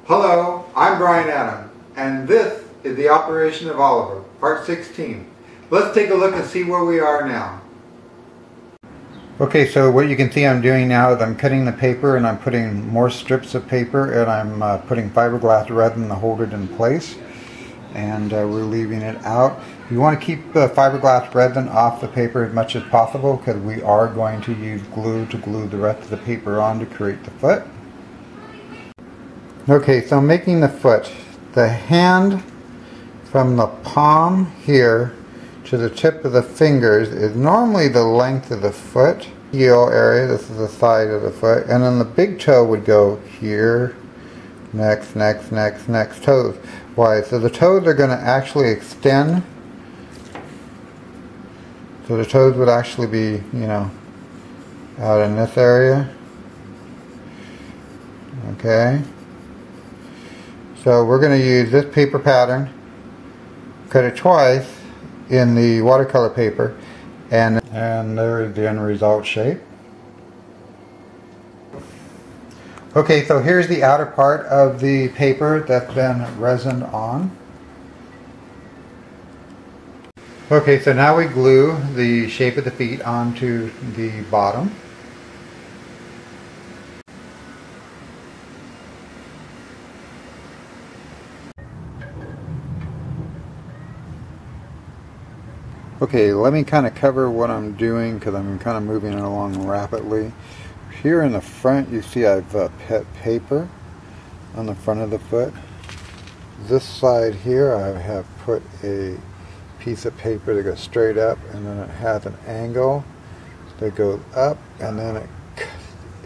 Hello, I'm Brian Adam, and this is the operation of Oliver, part 16. Let's take a look and see where we are now. Okay, so what you can see I'm doing now is I'm cutting the paper and I'm putting more strips of paper and I'm putting fiberglass resin to hold it in place. And we're leaving it out. You want to keep the fiberglass resin off the paper as much as possible because we are going to use glue to glue the rest of the paper on to create the foot. Okay, so making the foot, the hand from the palm here to the tip of the fingers is normally the length of the foot. Heel area, this is the side of the foot, and then the big toe would go here, next, toes. Why? So the toes are going to actually extend. So the toes would actually be, out in this area. Okay. So we're going to use this paper pattern, cut it twice in the watercolor paper, and there is the end result shape. Okay, so here's the outer part of the paper that's been resined on. Okay, so now we glue the shape of the feet onto the bottom. Okay, let me kind of cover what I'm doing because I'm kind of moving it along rapidly. Here in the front you see I've put paper on the front of the foot. This side here I have put a piece of paper that goes straight up, and then it has an angle that goes up, and then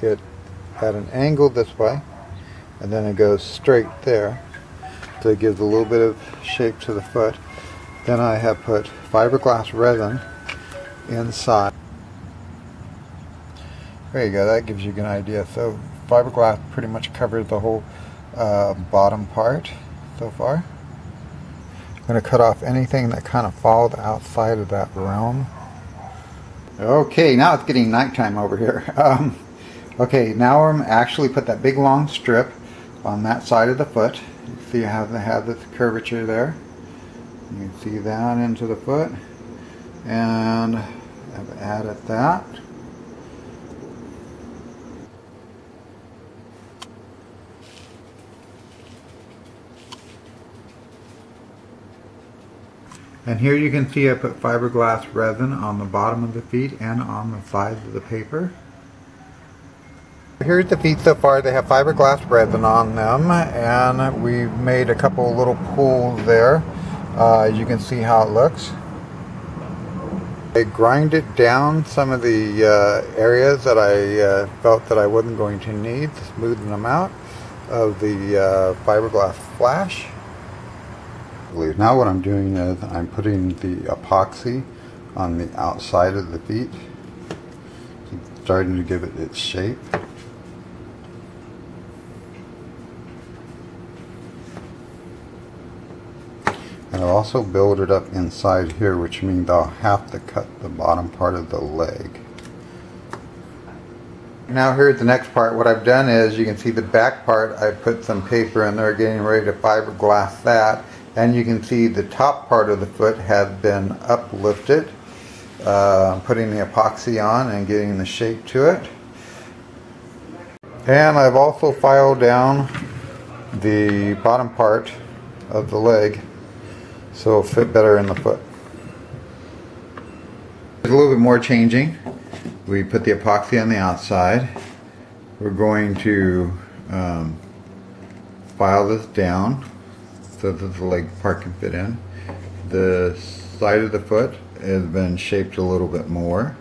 it had an angle this way, and then it goes straight there. So it gives a little bit of shape to the foot. Then I have put fiberglass resin inside. There you go, that gives you an idea. So fiberglass pretty much covers the whole bottom part so far. I'm going to cut off anything that kind of falls outside of that realm. Okay, now it's getting nighttime over here. Okay, now I'm actually put that big long strip on that side of the foot. You see how they have this curvature there. You can see that into the foot, and I've added that. And here you can see I put fiberglass resin on the bottom of the feet and on the sides of the paper. Here's the feet so far. They have fiberglass resin on them, and we've made a couple little pools there. As you can see how it looks. I grinded down some of the areas that I felt that I wasn't going to need to smoothen them out of the fiberglass flash. Now what I'm doing is I'm putting the epoxy on the outside of the feet, starting to give it its shape. And I'll also build it up inside here, which means I'll have to cut the bottom part of the leg. Now here's the next part. What I've done is, you can see the back part, I put some paper in there getting ready to fiberglass that. And you can see the top part of the foot has been uplifted, putting the epoxy on and getting the shape to it. And I've also filed down the bottom part of the leg so it'll fit better in the foot. There's a little bit more changing. We put the epoxy on the outside. We're going to file this down so that the leg part can fit in. The side of the foot has been shaped a little bit more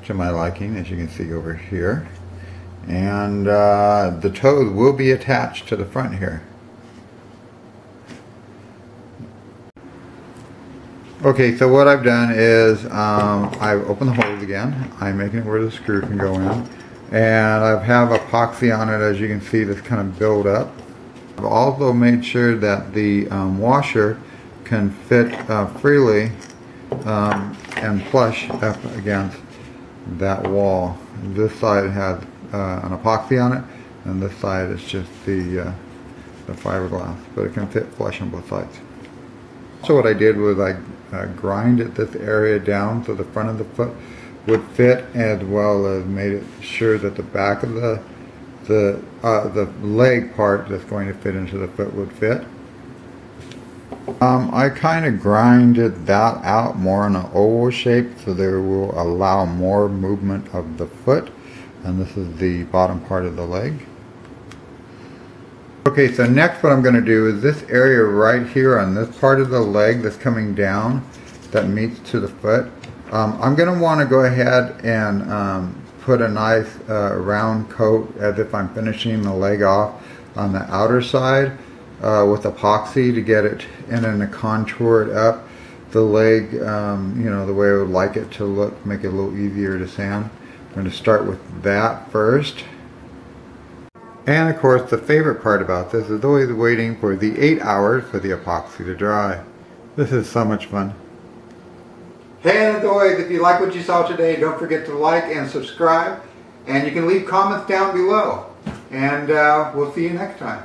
to my liking, as you can see over here. And the toes will be attached to the front here. Okay, so what I've done is I've opened the holes again. I'm making it where the screw can go in. And I have epoxy on it, as you can see, that's kind of built up. I've also made sure that the washer can fit freely and flush up against that wall. This side has an epoxy on it, and this side is just the the fiberglass, but it can fit flush on both sides. So what I did was I grinded this area down so the front of the foot would fit, as well as made it sure that the back of the leg part that's going to fit into the foot would fit. I kind of grinded that out more in an oval shape so there will allow more movement of the foot, and this is the bottom part of the leg. Okay, so next what I'm going to do is this area right here on this part of the leg that's coming down that meets to the foot. I'm going to want to go ahead and put a nice round coat as if I'm finishing the leg off on the outer side with epoxy to get it in and to contour it up the leg, you know, the way I would like it to look, make it a little easier to sand. I'm going to start with that first. And of course the favorite part about this is always waiting for the 8 hours for the epoxy to dry. This is so much fun. Hey, and as always, if you like what you saw today, don't forget to like and subscribe, and you can leave comments down below, and we'll see you next time.